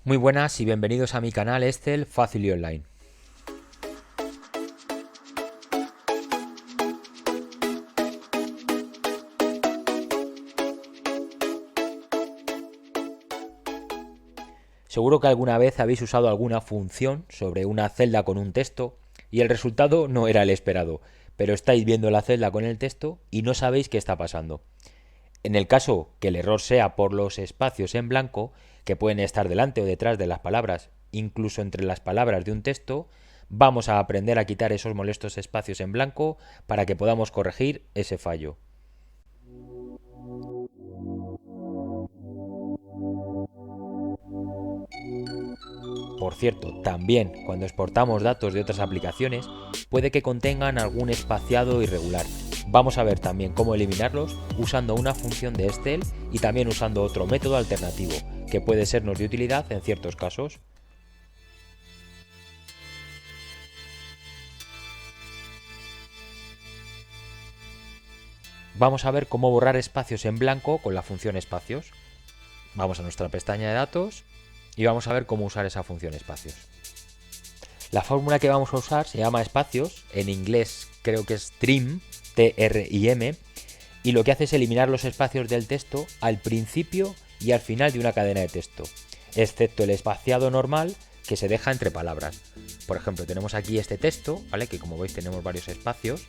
Muy buenas y bienvenidos a mi canal Excel Fácil y Online. Seguro que alguna vez habéis usado alguna función sobre una celda con un texto y el resultado no era el esperado, pero estáis viendo la celda con el texto y no sabéis qué está pasando. En el caso que el error sea por los espacios en blanco, que pueden estar delante o detrás de las palabras, incluso entre las palabras de un texto, vamos a aprender a quitar esos molestos espacios en blanco para que podamos corregir ese fallo. Por cierto, también cuando exportamos datos de otras aplicaciones puede que contengan algún espaciado irregular. Vamos a ver también cómo eliminarlos usando una función de Excel y también usando otro método alternativo que puede sernos de utilidad en ciertos casos. Vamos a ver cómo borrar espacios en blanco con la función espacios. Vamos a nuestra pestaña de datos y vamos a ver cómo usar esa función espacios. La fórmula que vamos a usar se llama espacios, en inglés creo que es trim, T-R-I-M, y lo que hace es eliminar los espacios del texto al principio y al final de una cadena de texto, excepto el espaciado normal que se deja entre palabras. Por ejemplo, tenemos aquí este texto, ¿vale? Que como veis tenemos varios espacios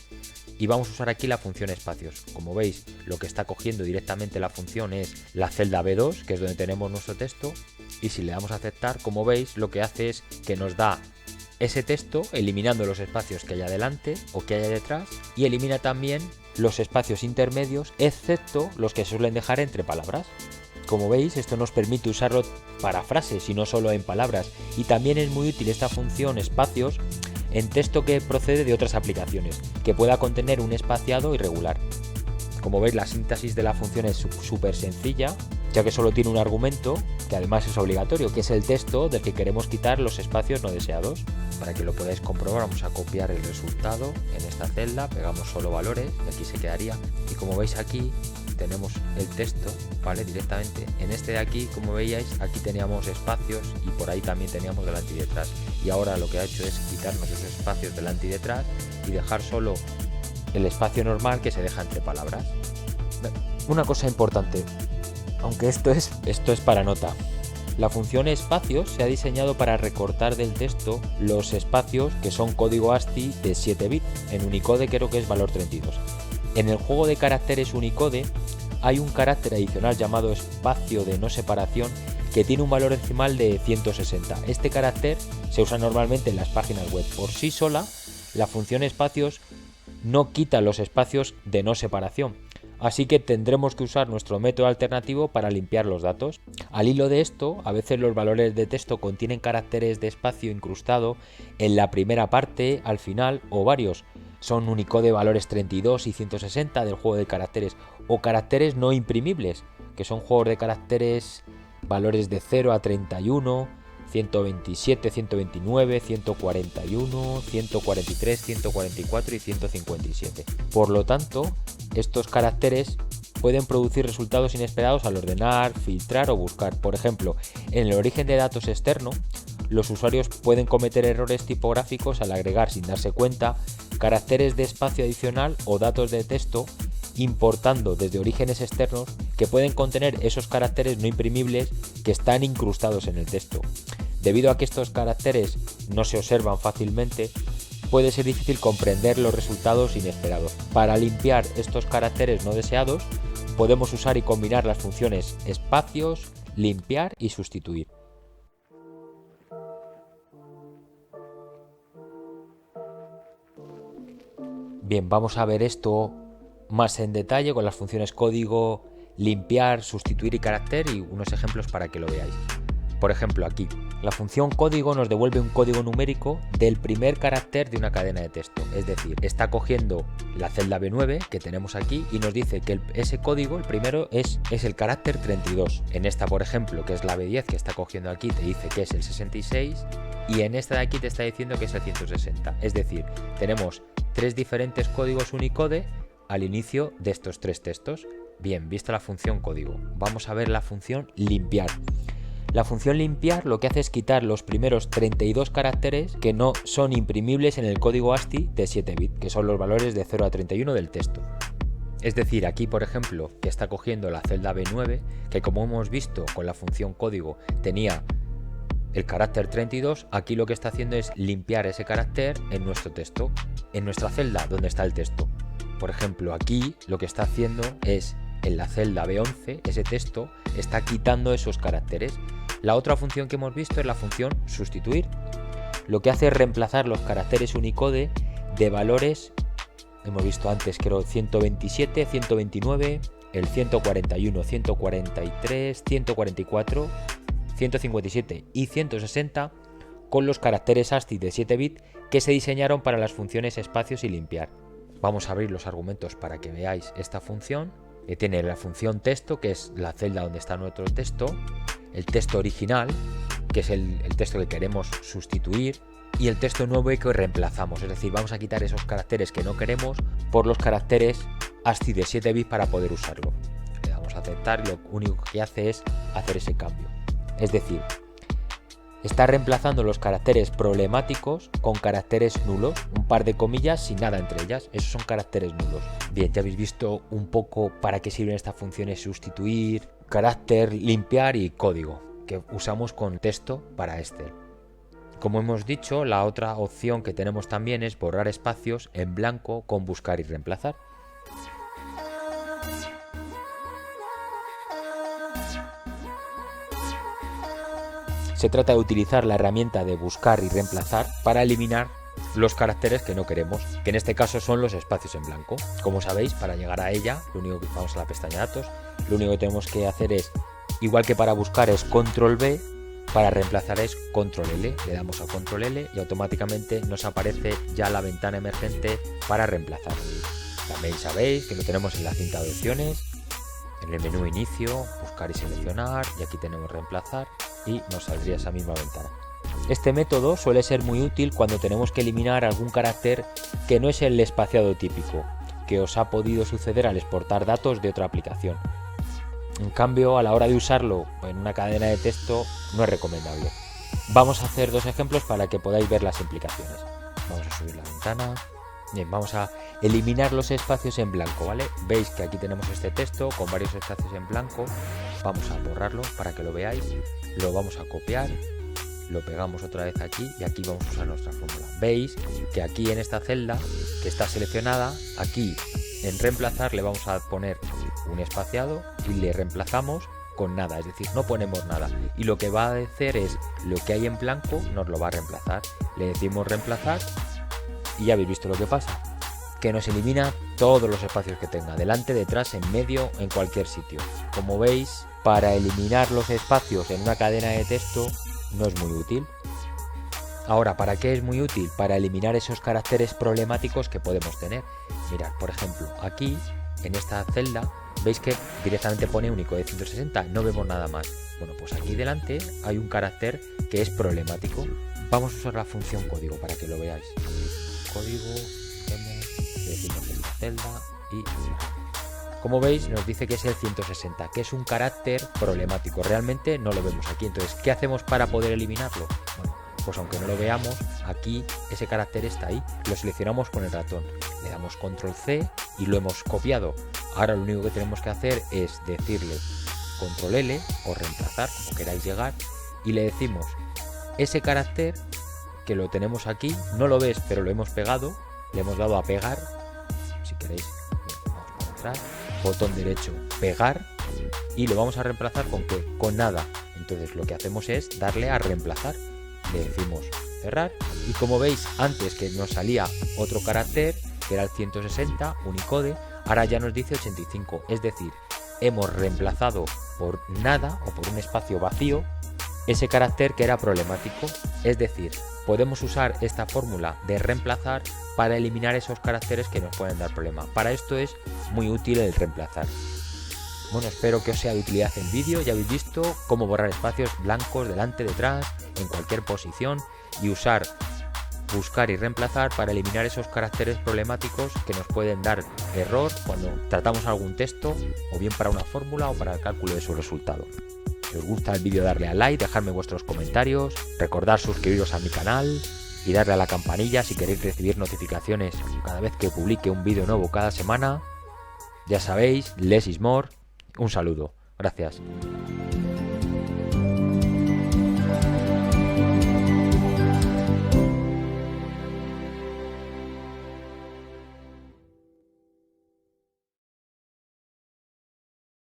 y vamos a usar aquí la función espacios. Como veis, lo que está cogiendo directamente la función es la celda B2, que es donde tenemos nuestro texto, y si le damos a aceptar, como veis, lo que hace es que nos da ese texto eliminando los espacios que haya delante o que haya detrás y elimina también los espacios intermedios, excepto los que suelen dejar entre palabras. Como veis, esto nos permite usarlo para frases y no solo en palabras, y también es muy útil esta función espacios en texto que procede de otras aplicaciones, que pueda contener un espaciado irregular. Como veis, la sintaxis de la función es súper sencilla, ya que solo tiene un argumento, que además es obligatorio, que es el texto del que queremos quitar los espacios no deseados. Para que lo podáis comprobar, vamos a copiar el resultado en esta celda, pegamos solo valores, y aquí se quedaría. Y como veis aquí, tenemos el texto, ¿vale? Directamente. En este de aquí, como veíais, aquí teníamos espacios y por ahí también teníamos delante y detrás. Y ahora lo que ha hecho es quitarnos esos espacios delante y detrás y dejar solo el espacio normal que se deja entre palabras. Una cosa importante, aunque esto es para nota. La función espacios se ha diseñado para recortar del texto los espacios que son código ASCII de 7 bits. En Unicode creo que es valor 32. En el juego de caracteres Unicode hay un carácter adicional llamado espacio de no separación que tiene un valor decimal de 160. Este carácter se usa normalmente en las páginas web. Por sí sola, la función espacios no quita los espacios de no separación. Así que tendremos que usar nuestro método alternativo para limpiar los datos. Al hilo de esto, a veces los valores de texto contienen caracteres de espacio incrustado en la primera parte, al final o varios. Son Unicode valores 32 y 160 del juego de caracteres, o caracteres no imprimibles, que son juegos de caracteres valores de 0 a 31, 127, 129, 141, 143, 144 y 157. Por lo tanto, estos caracteres pueden producir resultados inesperados al ordenar, filtrar o buscar. Por ejemplo, en el origen de datos externo, los usuarios pueden cometer errores tipográficos al agregar sin darse cuenta caracteres de espacio adicional o datos de texto importando desde orígenes externos que pueden contener esos caracteres no imprimibles que están incrustados en el texto. Debido a que estos caracteres no se observan fácilmente, puede ser difícil comprender los resultados inesperados. Para limpiar estos caracteres no deseados, podemos usar y combinar las funciones espacios, limpiar y sustituir. Bien, vamos a ver esto más en detalle con las funciones código, limpiar, sustituir y carácter y unos ejemplos para que lo veáis. Por ejemplo, aquí, la función código nos devuelve un código numérico del primer carácter de una cadena de texto. Es decir, está cogiendo la celda B9 que tenemos aquí y nos dice que ese código, el primero, es el carácter 32. En esta, por ejemplo, que es la B10 que está cogiendo aquí, te dice que es el 66 y en esta de aquí te está diciendo que es el 160. Es decir, tenemos tres diferentes códigos Unicode al inicio de estos tres textos. Bien, vista la función código, vamos a ver la función limpiar. La función limpiar lo que hace es quitar los primeros 32 caracteres que no son imprimibles en el código ASCII de 7 bits, que son los valores de 0 a 31 del texto. Es decir, aquí por ejemplo, que está cogiendo la celda B9, que como hemos visto con la función código tenía el carácter 32, aquí lo que está haciendo es limpiar ese carácter en nuestro texto, en nuestra celda donde está el texto. Por ejemplo, aquí lo que está haciendo es, en la celda B11, ese texto está quitando esos caracteres. La otra función que hemos visto es la función sustituir. Lo que hace es reemplazar los caracteres Unicode de valores, hemos visto antes creo 127, 129, el 141, 143, 144, 157 y 160 con los caracteres ASCII de 7 bits que se diseñaron para las funciones espacios y limpiar. Vamos a abrir los argumentos para que veáis esta función. Tiene la función texto, que es la celda donde está nuestro texto, el texto original, que es el texto que queremos sustituir, y el texto nuevo que reemplazamos. Es decir, vamos a quitar esos caracteres que no queremos por los caracteres ASCII de 7 bits para poder usarlo. Le damos a aceptar y lo único que hace es hacer ese cambio. Es decir, está reemplazando los caracteres problemáticos con caracteres nulos, un par de comillas sin nada entre ellas. Esos son caracteres nulos. Bien, ya habéis visto un poco para qué sirven estas funciones sustituir, carácter, limpiar y código, que usamos con texto para Excel. Como hemos dicho, la otra opción que tenemos también es borrar espacios en blanco con buscar y reemplazar. Se trata de utilizar la herramienta de buscar y reemplazar para eliminar los caracteres que no queremos, que en este caso son los espacios en blanco. Como sabéis, para llegar a ella, lo único que vamos a la pestaña datos, lo único que tenemos que hacer es, igual que para buscar es control V, para reemplazar es control L. Le damos a control L y automáticamente nos aparece ya la ventana emergente para reemplazar. También sabéis que lo tenemos en la cinta de opciones, en el menú inicio, buscar y seleccionar, y aquí tenemos reemplazar y nos saldría esa misma ventana. Este método suele ser muy útil cuando tenemos que eliminar algún carácter que no es el espaciado típico, que os ha podido suceder al exportar datos de otra aplicación. En cambio, a la hora de usarlo en una cadena de texto no es recomendable. Vamos a hacer dos ejemplos para que podáis ver las implicaciones. Vamos a subir la ventana. Bien, vamos a eliminar los espacios en blanco, ¿vale? Veis que aquí tenemos este texto con varios espacios en blanco. Vamos a borrarlo para que lo veáis. Lo vamos a copiar, lo pegamos otra vez aquí y aquí vamos a usar nuestra fórmula. Veis que aquí en esta celda que está seleccionada, aquí en reemplazar le vamos a poner un espaciado y le reemplazamos con nada, es decir, no ponemos nada. Y lo que va a hacer es lo que hay en blanco nos lo va a reemplazar. Le decimos reemplazar y ya habéis visto lo que pasa, que nos elimina todos los espacios que tenga, delante, detrás, en medio, en cualquier sitio. Como veis, para eliminar los espacios en una cadena de texto no es muy útil. Ahora, ¿para qué es muy útil? Para eliminar esos caracteres problemáticos que podemos tener. Mirad, por ejemplo, aquí en esta celda veis que directamente pone Unicode 160, no vemos nada más. Bueno, pues aquí delante hay un carácter que es problemático. Vamos a usar la función código para que lo veáis. Código M, le decimos en la celda y como veis nos dice que es el 160, que es un carácter problemático. Realmente no lo vemos aquí. Entonces, ¿qué hacemos para poder eliminarlo? Bueno, pues aunque no lo veamos, aquí ese carácter está ahí. Lo seleccionamos con el ratón, le damos control C y lo hemos copiado. Ahora lo único que tenemos que hacer es decirle control L o reemplazar, como queráis llegar, y le decimos ese carácter que lo tenemos aquí, no lo ves pero lo hemos pegado, le hemos dado a pegar, si queréis, vamos para atrás, botón derecho, pegar, y lo vamos a reemplazar con ¿qué? Con nada. Entonces lo que hacemos es darle a reemplazar, le decimos cerrar, y como veis antes que nos salía otro carácter que era el 160 Unicode, ahora ya nos dice 85, es decir, hemos reemplazado por nada o por un espacio vacío ese carácter que era problemático. Es decir, podemos usar esta fórmula de reemplazar para eliminar esos caracteres que nos pueden dar problema. Para esto es muy útil el reemplazar. Bueno, espero que os sea de utilidad el vídeo. Ya habéis visto cómo borrar espacios blancos delante, detrás, en cualquier posición, y usar buscar y reemplazar para eliminar esos caracteres problemáticos que nos pueden dar error cuando tratamos algún texto, o bien para una fórmula o para el cálculo de su resultado. Si os gusta el vídeo, darle a like, dejadme vuestros comentarios, recordad suscribiros a mi canal y darle a la campanilla si queréis recibir notificaciones cada vez que publique un vídeo nuevo cada semana. Ya sabéis, less is more. Un saludo. Gracias.